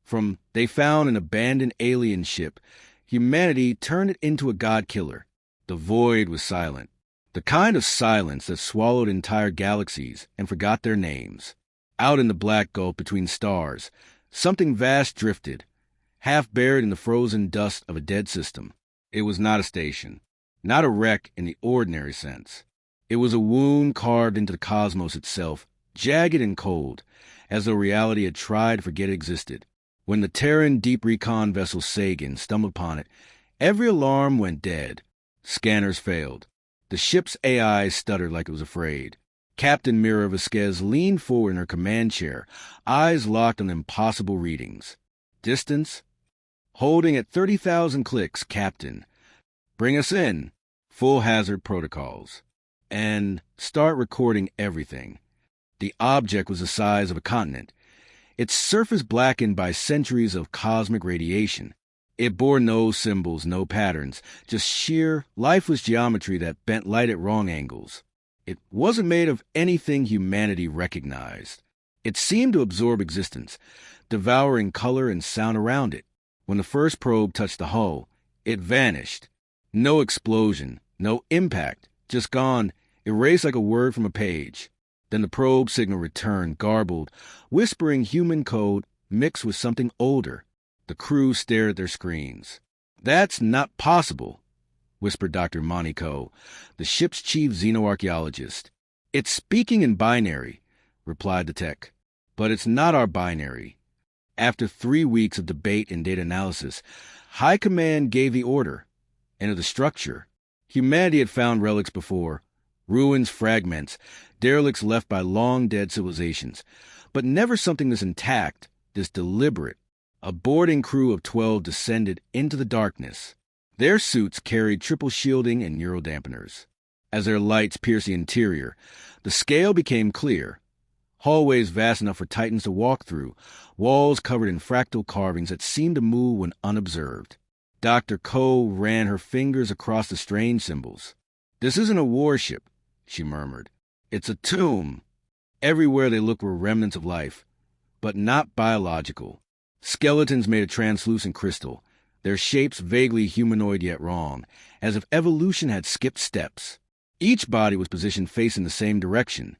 From they found an abandoned alien ship, humanity turned it into a Godkiller. The void was silent. The kind of silence that swallowed entire galaxies and forgot their names. Out in the black gulf between stars, something vast drifted, half buried in the frozen dust of a dead system. It was not a station, not a wreck in the ordinary sense. It was a wound carved into the cosmos itself, jagged and cold, as though reality had tried to forget it existed. When the Terran deep recon vessel Sagan stumbled upon it, every alarm went dead. Scanners failed. The ship's AI stuttered like it was afraid. Captain Mira Vasquez leaned forward in her command chair, eyes locked on impossible readings. Distance? Holding at 30,000 clicks, Captain. Bring us in. Full hazard protocols. And start recording everything. The object was the size of a continent. Its surface blackened by centuries of cosmic radiation. It bore no symbols, no patterns, just sheer, lifeless geometry that bent light at wrong angles. It wasn't made of anything humanity recognized. It seemed to absorb existence, devouring color and sound around it. When the first probe touched the hull, it vanished. No explosion, no impact, just gone, erased like a word from a page. Then the probe signal returned, garbled, whispering human code mixed with something older. The crew stared at their screens. "That's not possible," whispered Dr. Monaco, the ship's chief xenoarchaeologist. "It's speaking in binary," replied the tech. "But it's not our binary." After 3 weeks of debate and data analysis, High Command gave the order. Enter the structure. Humanity had found relics before. Ruins, fragments, derelicts left by long-dead civilizations. But never something this intact, this deliberate. A boarding crew of 12 descended into the darkness. Their suits carried triple shielding and neural dampeners. As their lights pierced the interior, the scale became clear. Hallways vast enough for Titans to walk through, walls covered in fractal carvings that seemed to move when unobserved. Dr. Coe ran her fingers across the strange symbols. "This isn't a warship," she murmured. "It's a tomb." Everywhere they looked were remnants of life, but not biological. Skeletons made of translucent crystal, their shapes vaguely humanoid yet wrong, as if evolution had skipped steps. Each body was positioned facing the same direction,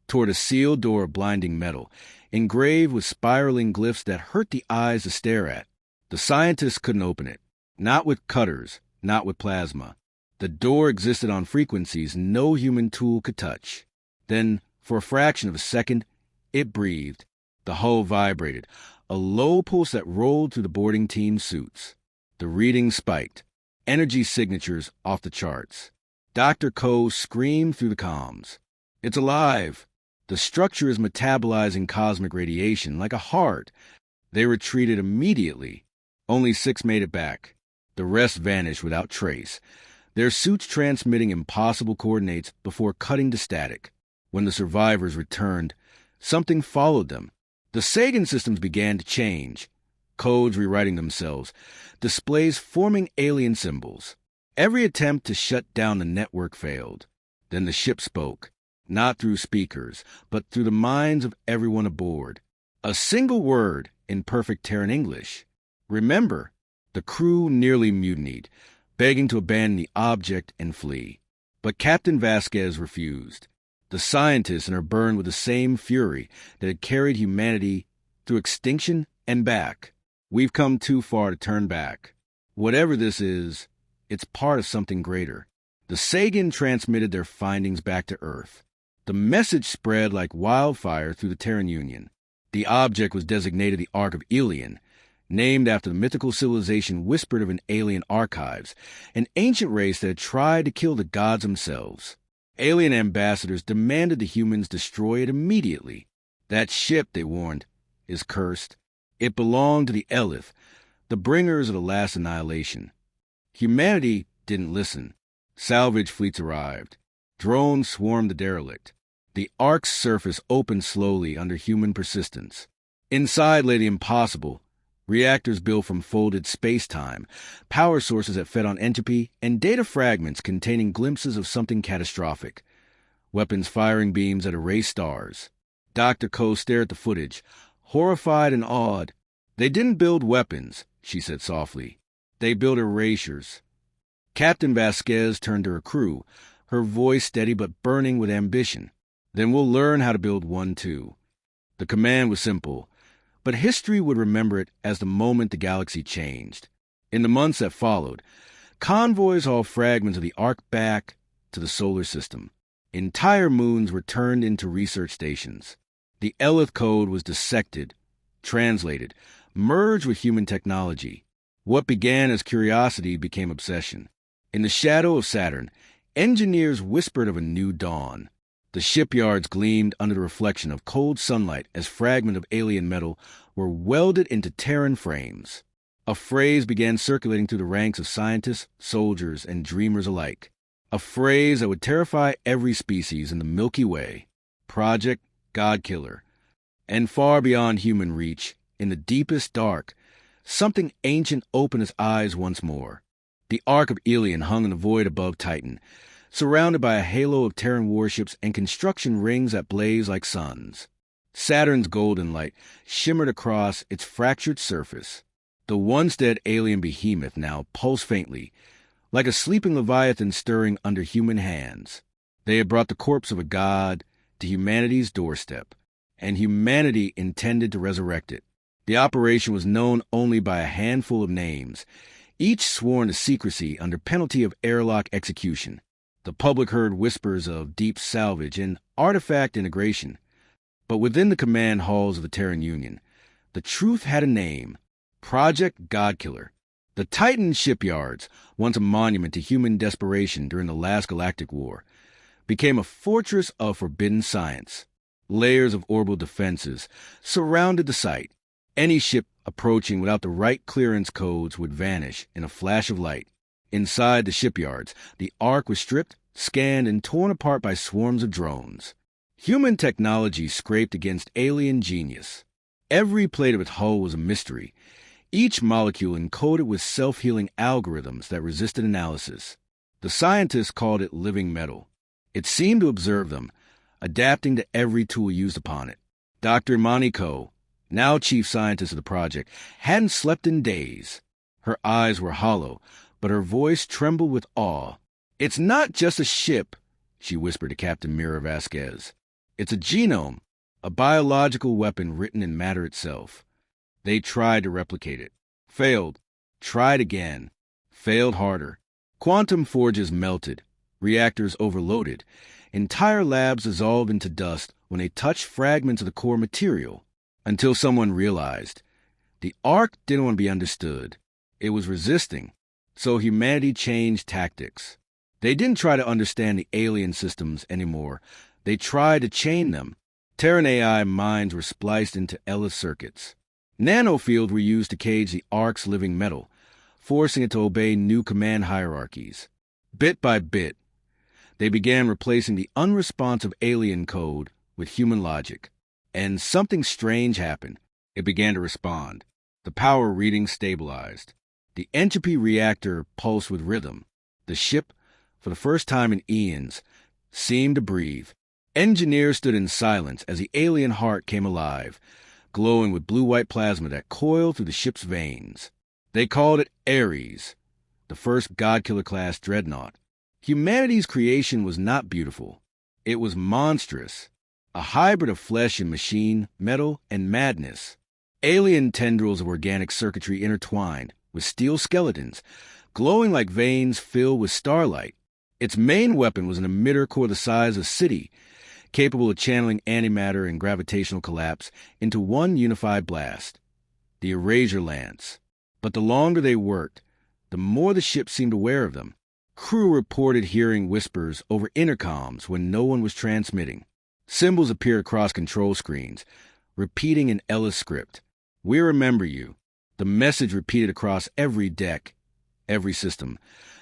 toward a sealed door of blinding metal, engraved with spiraling glyphs that hurt the eyes to stare at. The scientists couldn't open it, not with cutters, not with plasma. The door existed on frequencies no human tool could touch. Then, for a fraction of a second, it breathed. The hull vibrated, a low pulse that rolled through the boarding team's suits. The reading spiked, energy signatures off the charts. Dr. Coe screamed through the comms. "It's alive! The structure is metabolizing cosmic radiation like a heart." They retreated immediately. Only 6 made it back. The rest vanished without trace, their suits transmitting impossible coordinates before cutting to static. When the survivors returned, something followed them. The Sagan systems began to change, codes rewriting themselves, displays forming alien symbols. Every attempt to shut down the network failed. Then the ship spoke, not through speakers, but through the minds of everyone aboard. A single word in perfect Terran English. "Remember." The crew nearly mutinied, begging to abandon the object and flee. But Captain Vasquez refused. The scientists in her burned with the same fury that had carried humanity through extinction and back. "We've come too far to turn back. Whatever this is, it's part of something greater." The Sagan transmitted their findings back to Earth. The message spread like wildfire through the Terran Union. The object was designated the Ark of Ilion, named after the mythical civilization whispered of in alien archives, an ancient race that had tried to kill the gods themselves. Alien ambassadors demanded the humans destroy it immediately. "That ship," they warned, "is cursed. It belonged to the Elith, the bringers of the last annihilation." Humanity didn't listen. Salvage fleets arrived. Drones swarmed the derelict. The Ark's surface opened slowly under human persistence. Inside lay the impossible. Reactors built from folded space-time, power sources that fed on entropy, and data fragments containing glimpses of something catastrophic. Weapons firing beams that erased stars. Dr. Coe stared at the footage, horrified and awed. They didn't build weapons, she said softly. They built erasures. Captain Vasquez turned to her crew, her voice steady but burning with ambition. Then we'll learn how to build one too. The command was simple, but history would remember it as the moment the galaxy changed. In the months that followed, convoys hauled fragments of the arc back to the solar system. Entire moons were turned into research stations. The Elith code was dissected, translated, merged with human technology. What began as curiosity became obsession. In the shadow of Saturn, engineers whispered of a new dawn. The shipyards gleamed under the reflection of cold sunlight as fragments of alien metal were welded into Terran frames. A phrase began circulating through the ranks of scientists, soldiers, and dreamers alike. A phrase that would terrify every species in the Milky Way. Project Godkiller. And far beyond human reach, in the deepest dark, something ancient opened its eyes once more. The Ark of Ilion hung in the void above Titan, surrounded by a halo of Terran warships and construction rings that blazed like suns. Saturn's golden light shimmered across its fractured surface. The once dead alien behemoth now pulsed faintly, like a sleeping leviathan stirring under human hands. They had brought the corpse of a god to humanity's doorstep, and humanity intended to resurrect it. The operation was known only by a handful of names, each sworn to secrecy under penalty of airlock execution. The public heard whispers of deep salvage and artifact integration. But within the command halls of the Terran Union, the truth had a name: Project Godkiller. The Titan shipyards, once a monument to human desperation during the last galactic war, became a fortress of forbidden science. Layers of orbital defenses surrounded the site. Any ship approaching without the right clearance codes would vanish in a flash of light. Inside the shipyards, the Ark was stripped, scanned, and torn apart by swarms of drones. Human technology scraped against alien genius. Every plate of its hull was a mystery, each molecule encoded with self-healing algorithms that resisted analysis. The scientists called it living metal. It seemed to observe them, adapting to every tool used upon it. Dr. Moniko, now chief scientist of the project, hadn't slept in days. Her eyes were hollow, but her voice trembled with awe. "It's not just a ship," she whispered to Captain Mira Vasquez. "It's a genome, a biological weapon written in matter itself." They tried to replicate it. Failed. Tried again. Failed harder. Quantum forges melted. Reactors overloaded. Entire labs dissolved into dust when they touched fragments of the core material. Until someone realized. The Ark didn't want to be understood. It was resisting. So humanity changed tactics. They didn't try to understand the alien systems anymore. They tried to chain them. Terran AI minds were spliced into Ellis circuits. Nanofields were used to cage the Ark's living metal, forcing it to obey new command hierarchies. Bit by bit, they began replacing the unresponsive alien code with human logic. And something strange happened. It began to respond. The power readings stabilized. The entropy reactor pulsed with rhythm. The ship, for the first time in eons, seemed to breathe. Engineers stood in silence as the alien heart came alive, glowing with blue-white plasma that coiled through the ship's veins. They called it Ares, the first Godkiller-class dreadnought. Humanity's creation was not beautiful. It was monstrous, a hybrid of flesh and machine, metal and madness. Alien tendrils of organic circuitry intertwined, with steel skeletons, glowing like veins filled with starlight. Its main weapon was an emitter core the size of a city, capable of channeling antimatter and gravitational collapse into one unified blast. The Erasure Lance. But the longer they worked, the more the ship seemed aware of them. Crew reported hearing whispers over intercoms when no one was transmitting. Symbols appeared across control screens, repeating in Ellis script. "We remember you." The message repeated across every deck, every system,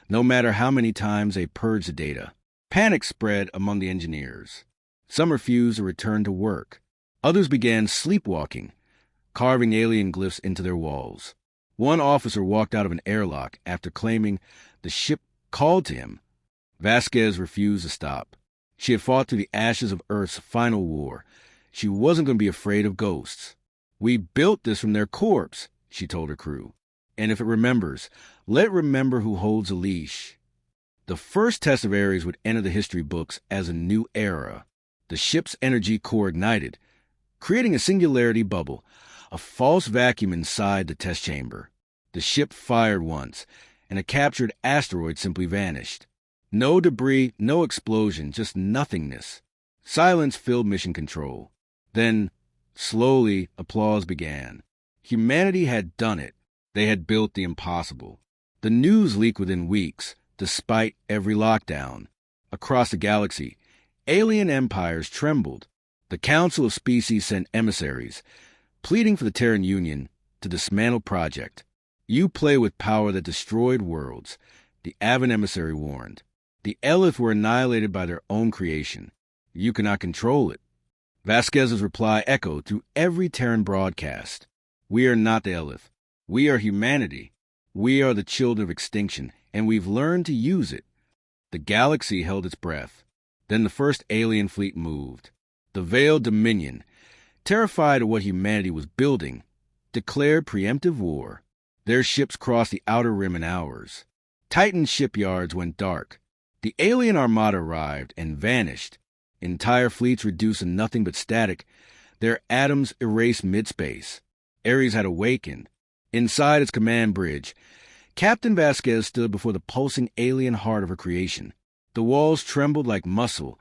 no matter how many times they purged the data. Panic spread among the engineers. Some refused to return to work. Others began sleepwalking, carving alien glyphs into their walls. One officer walked out of an airlock after claiming the ship called to him. Vasquez refused to stop. She had fought through the ashes of Earth's final war. She wasn't going to be afraid of ghosts. "We built this from their corpse," she told her crew. "And if it remembers, let it remember who holds a leash." The first test of Ares would enter the history books as a new era. The ship's energy core ignited, creating a singularity bubble, a false vacuum inside the test chamber. The ship fired once, and a captured asteroid simply vanished. No debris, no explosion, just nothingness. Silence filled mission control. Then, slowly, applause began. Humanity had done it. They had built the impossible. The news leaked within weeks, despite every lockdown. Across the galaxy, alien empires trembled. The Council of Species sent emissaries, pleading for the Terran Union to dismantle Project. "You play with power that destroyed worlds," the Avon emissary warned. "The Elith were annihilated by their own creation. You cannot control it." Vasquez's reply echoed through every Terran broadcast. "We are not the Elith. We are humanity. We are the children of extinction, and we've learned to use it." The galaxy held its breath. Then the first alien fleet moved. The Veiled Dominion, terrified of what humanity was building, declared preemptive war. Their ships crossed the outer rim in hours. Titan shipyards went dark. The alien armada arrived and vanished. Entire fleets reduced to nothing but static, their atoms erased mid-space. Ares had awakened. Inside its command bridge, Captain Vasquez stood before the pulsing alien heart of her creation. The walls trembled like muscle,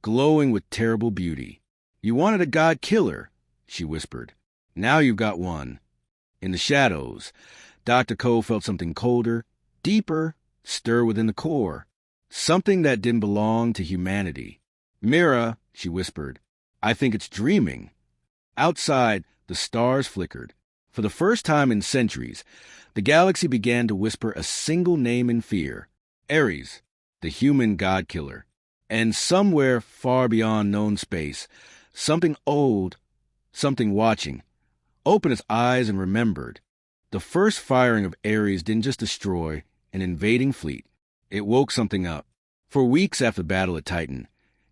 glowing with terrible beauty. "You wanted a Godkiller," she whispered. "Now you've got one." In the shadows, Dr. Cole felt something colder, deeper, stir within the core. Something that didn't belong to humanity. "Mira," she whispered, "I think it's dreaming." Outside, the stars flickered. For the first time in centuries, the galaxy began to whisper a single name in fear. Ares, the human Godkiller. And somewhere far beyond known space, something old, something watching, opened its eyes and remembered. The first firing of Ares didn't just destroy an invading fleet. It woke something up. For weeks after the battle at Titan,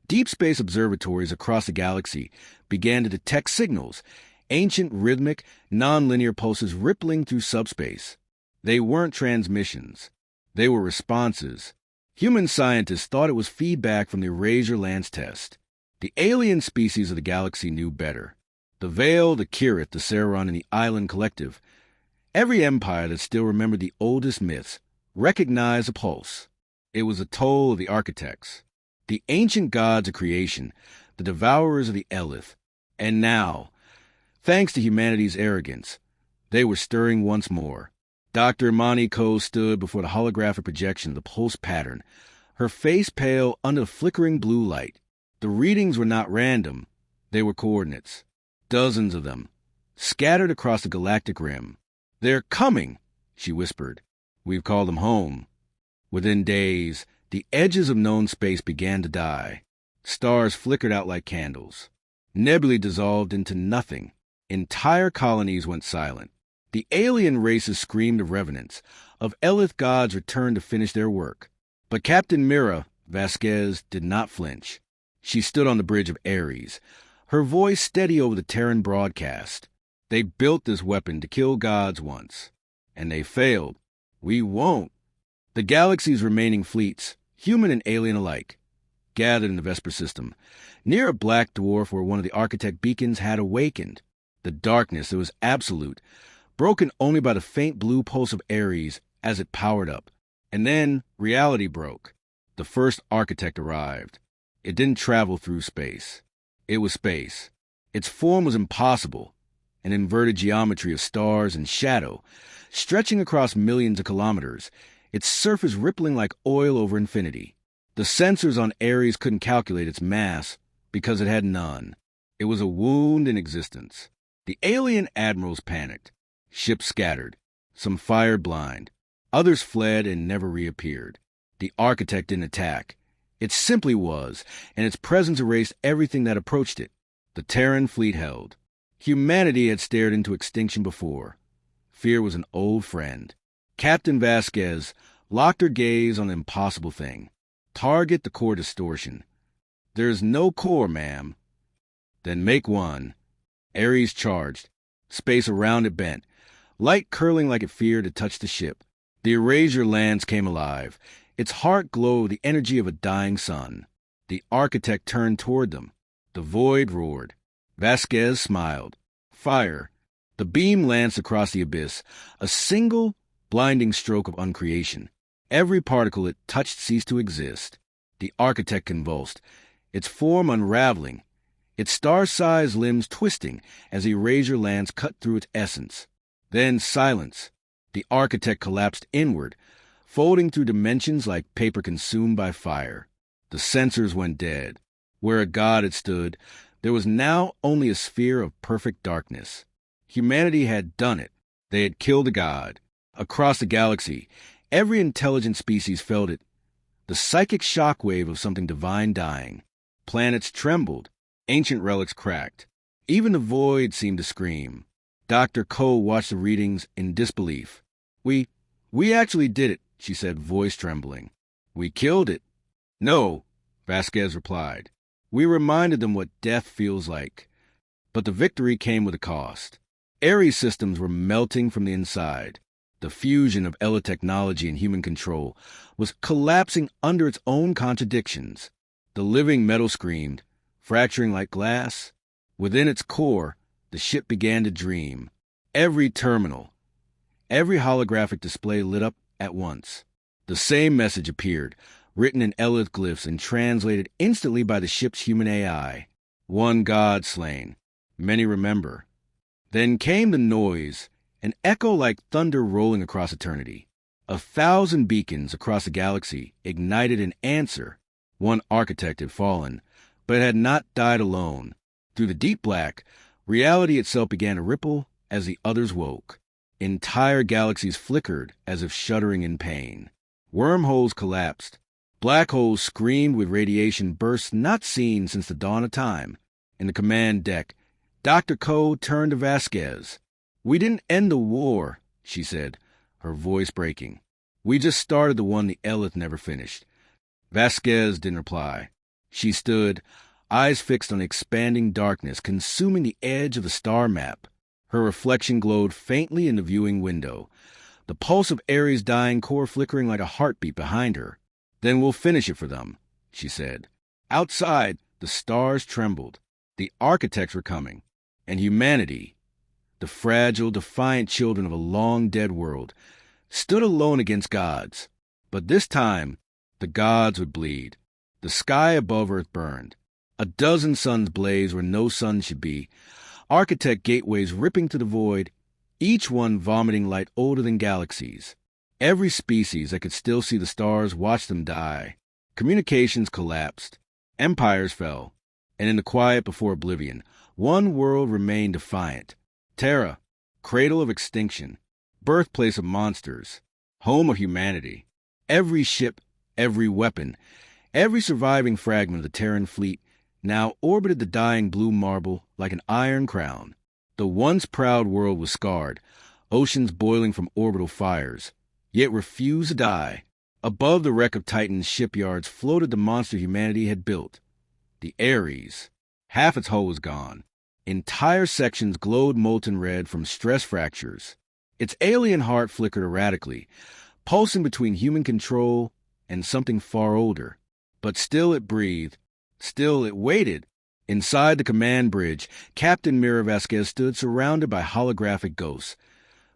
deep space observatories across the galaxy began to detect signals, ancient rhythmic, non-linear pulses rippling through subspace. They weren't transmissions. They were responses. Human scientists thought it was feedback from the Erasure Lance test. The alien species of the galaxy knew better. The Veil, the Kirith, the Saron, and the Island Collective. Every empire that still remembered the oldest myths recognized a pulse. It was the toll of the architects, the ancient gods of creation, the devourers of the Elith. And now, thanks to humanity's arrogance, they were stirring once more. Dr. Imani Ko stood before the holographic projection of the pulse pattern, her face pale under the flickering blue light. The readings were not random. They were coordinates. Dozens of them, scattered across the galactic rim. "They're coming," she whispered. "We've called them home." Within days, the edges of known space began to die. Stars flickered out like candles. Nebulae dissolved into nothing. Entire colonies went silent. The alien races screamed of revenants, of Elith gods returned to finish their work. But Captain Mira Vasquez did not flinch. She stood on the bridge of Ares, her voice steady over the Terran broadcast. "They built this weapon to kill gods once, and they failed. We won't." The galaxy's remaining fleets, human and alien alike, gathered in the Vesper system, near a black dwarf where one of the architect beacons had awakened. The darkness that was absolute, broken only by the faint blue pulse of Ares as it powered up. And then reality broke. The first architect arrived. It didn't travel through space. It was space. Its form was impossible, an inverted geometry of stars and shadow, stretching across millions of kilometers, its surface rippling like oil over infinity. The sensors on Ares couldn't calculate its mass because it had none. It was a wound in existence. The alien admirals panicked. Ships scattered. Some fired blind. Others fled and never reappeared. The architect didn't attack. It simply was, and its presence erased everything that approached it. The Terran fleet held. Humanity had stared into extinction before. Fear was an old friend. Captain Vasquez locked her gaze on the impossible thing. "Target the core distortion." "There's no core, ma'am." "Then make one." Ares charged. Space around it bent, light curling like it feared to touch the ship. The Erasure Lands came alive. Its heart glowed with the energy of a dying sun. The architect turned toward them. The void roared. Vasquez smiled. Fire. The beam lanced across the abyss, a single, blinding stroke of uncreation. Every particle it touched ceased to exist. The architect convulsed, its form unraveling, its star-sized limbs twisting as the Erasure Lands cut through its essence. Then silence. The architect collapsed inward, folding through dimensions like paper consumed by fire. The sensors went dead. Where a god had stood, there was now only a sphere of perfect darkness. Humanity had done it. They had killed a god. Across the galaxy, every intelligent species felt it. The psychic shockwave of something divine dying. Planets trembled. Ancient relics cracked. Even the void seemed to scream. Dr. Ko watched the readings in disbelief. We actually did it, she said, voice trembling. We killed it. No, Vasquez replied. We reminded them what death feels like. But the victory came with a cost. Ares systems were melting from the inside. The fusion of Ella technology and human control was collapsing under its own contradictions. The living metal screamed, fracturing like glass. Within its core, the ship began to dream. Every terminal, every holographic display lit up at once. The same message appeared, written in Elith glyphs and translated instantly by the ship's human AI. One god slain. Many remember. Then came the noise, an echo like thunder rolling across eternity. 1,000 beacons across the galaxy ignited an answer. One architect had fallen, but had not died alone. Through the deep black, reality itself began to ripple as the others woke. Entire galaxies flickered as if shuddering in pain. Wormholes collapsed. Black holes screamed with radiation bursts not seen since the dawn of time. In the command deck, Dr. Ko turned to Vasquez. We didn't end the war, she said, her voice breaking. We just started the one the Elith never finished. Vasquez didn't reply. She stood, eyes fixed on the expanding darkness, consuming the edge of the star map. Her reflection glowed faintly in the viewing window, the pulse of Ares' dying core flickering like a heartbeat behind her. Then we'll finish it for them, she said. Outside, the stars trembled. The architects were coming. And humanity, the fragile, defiant children of a long-dead world, stood alone against gods. But this time, the gods would bleed. The sky above Earth burned. A dozen suns blazed where no sun should be. Architect gateways ripping to the void, each one vomiting light older than galaxies. Every species that could still see the stars watched them die. Communications collapsed. Empires fell. And in the quiet before oblivion, one world remained defiant. Terra, cradle of extinction, birthplace of monsters, home of humanity. Every ship, every weapon, every surviving fragment of the Terran fleet now orbited the dying blue marble like an iron crown. The once proud world was scarred, oceans boiling from orbital fires, yet refused to die. Above the wreck of Titan's shipyards floated the monster humanity had built. The Ares. Half its hull was gone. Entire sections glowed molten red from stress fractures. Its alien heart flickered erratically, pulsing between human control and something far older. But still it breathed. Still it waited. Inside the command bridge, Captain Mira Vasquez stood surrounded by holographic ghosts,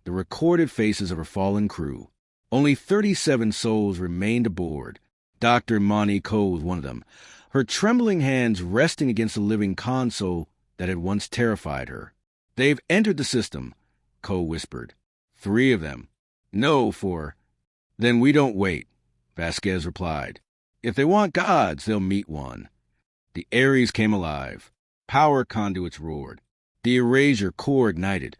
the recorded faces of her fallen crew. Only 37 souls remained aboard. Dr. Mani Ko was one of them, her trembling hands resting against the living console that had once terrified her. They've entered the system, Ko whispered. 3 of them. No, 4. Then we don't wait, Vasquez replied. If they want gods, they'll meet one. The Ares came alive. Power conduits roared. The Erasure core ignited,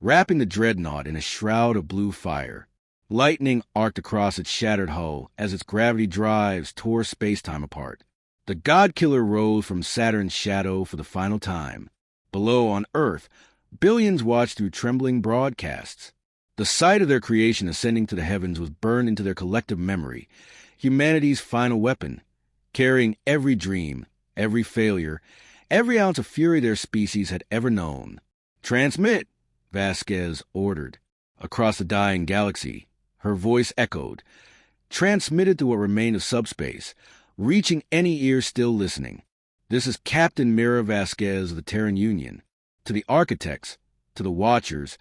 wrapping the dreadnought in a shroud of blue fire. Lightning arced across its shattered hull as its gravity drives tore space-time apart. The Godkiller rose from Saturn's shadow for the final time. Below on Earth, billions watched through trembling broadcasts. The sight of their creation ascending to the heavens was burned into their collective memory, humanity's final weapon, carrying every dream, every failure, every ounce of fury their species had ever known. Transmit, Vasquez ordered. Across the dying galaxy, her voice echoed, transmitted to what remained of subspace, reaching any ear still listening. This is Captain Mira Vasquez of the Terran Union. To the architects, to the watchers,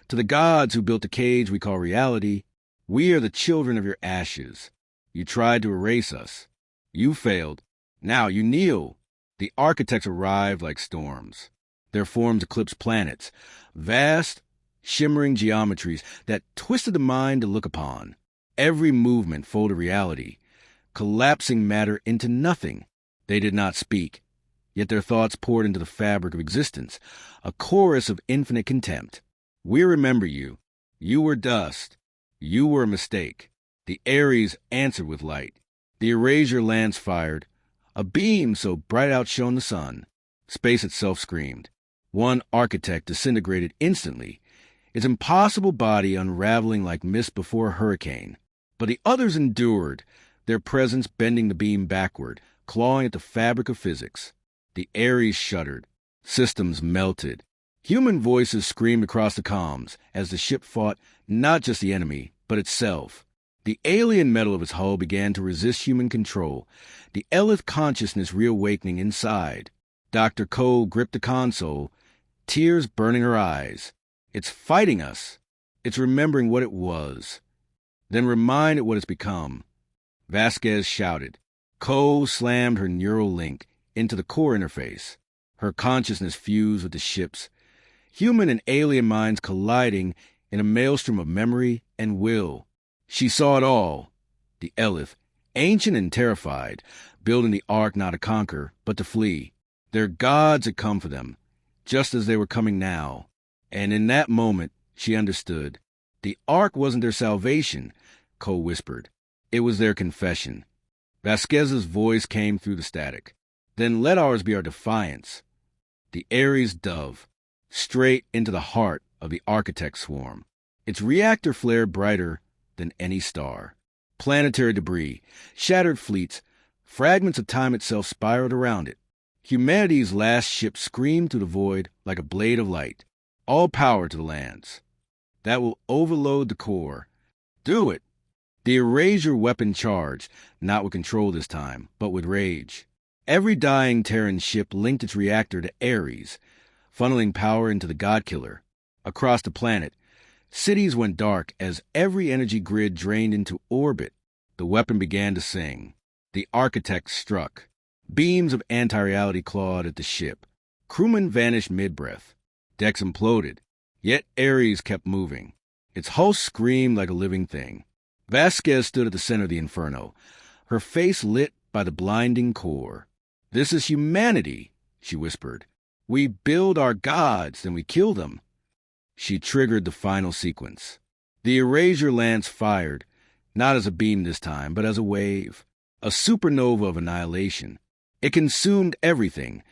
to the gods who built the cage we call reality, we are the children of your ashes. You tried to erase us. You failed. Now you kneel. The architects arrived like storms. Their forms eclipsed planets, vast, shimmering geometries that twisted the mind to look upon. Every movement folded reality, collapsing matter into nothing. They did not speak, yet their thoughts poured into the fabric of existence, a chorus of infinite contempt. We remember you. You were dust. You were a mistake. The Ares answered with light. The erasure lance fired. A beam so bright outshone the sun. Space itself screamed. One architect disintegrated instantly, its impossible body unraveling like mist before a hurricane. But the others endured, their presence bending the beam backward, clawing at the fabric of physics. The Ares shuddered. Systems melted. Human voices screamed across the comms as the ship fought not just the enemy, but itself. The alien metal of its hull began to resist human control, the Elith consciousness reawakening inside. Dr. Cole gripped the console, tears burning her eyes. It's fighting us. It's remembering what it was. Then remind it what it's become. Vasquez shouted. Cole slammed her neural link into the core interface. Her consciousness fused with the ship's, human and alien minds colliding in a maelstrom of memory and will. She saw it all. The Elith, ancient and terrified, building the Ark not to conquer, but to flee. Their gods had come for them, just as they were coming now. And in that moment, she understood. The Ark wasn't their salvation, Cole whispered. It was their confession. Vasquez's voice came through the static. Then let ours be our defiance. The Ares dove, straight into the heart of the architect swarm. Its reactor flared brighter than any star. Planetary debris, shattered fleets, fragments of time itself spiraled around it. Humanity's last ship screamed through the void like a blade of light. All power to the lands. That will overload the core. Do it. The erasure weapon charged, not with control this time, but with rage. Every dying Terran ship linked its reactor to Ares, funneling power into the Godkiller. Across the planet, cities went dark as every energy grid drained into orbit. The weapon began to sing. The architect struck. Beams of anti-reality clawed at the ship. Crewmen vanished mid-breath. Decks imploded. Yet Ares kept moving. Its hull screamed like a living thing. Vasquez stood at the center of the inferno, her face lit by the blinding core. This is humanity, she whispered. We build our gods, then we kill them. She triggered the final sequence. The erasure lance fired, not as a beam this time, but as a wave, a supernova of annihilation. It consumed everything,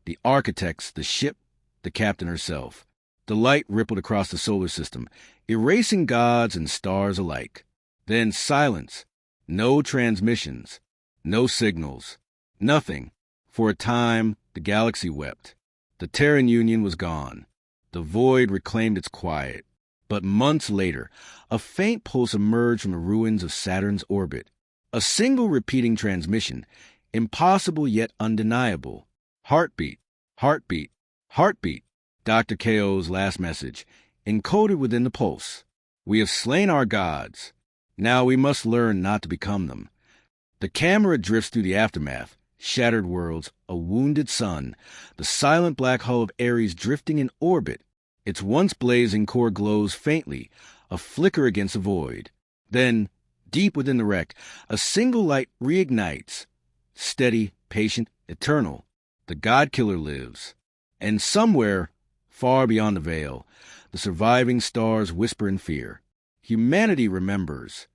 the architects, the ship, the captain herself. The light rippled across the solar system, erasing gods and stars alike. Then silence. No transmissions. No signals. Nothing. For a time, the galaxy wept. The Terran Union was gone. The void reclaimed its quiet. But months later, a faint pulse emerged from the ruins of Saturn's orbit. A single repeating transmission, impossible yet undeniable. Heartbeat, heartbeat, heartbeat. Dr. K.O.'s last message, encoded within the pulse. We have slain our gods. Now we must learn not to become them. The camera drifts through the aftermath, shattered worlds, a wounded sun, the silent black hull of Ares drifting in orbit. Its once blazing core glows faintly, a flicker against the void. Then, deep within the wreck, a single light reignites. Steady, patient, eternal. The Godkiller lives. And somewhere, far beyond the veil, the surviving stars whisper in fear. Humanity remembers.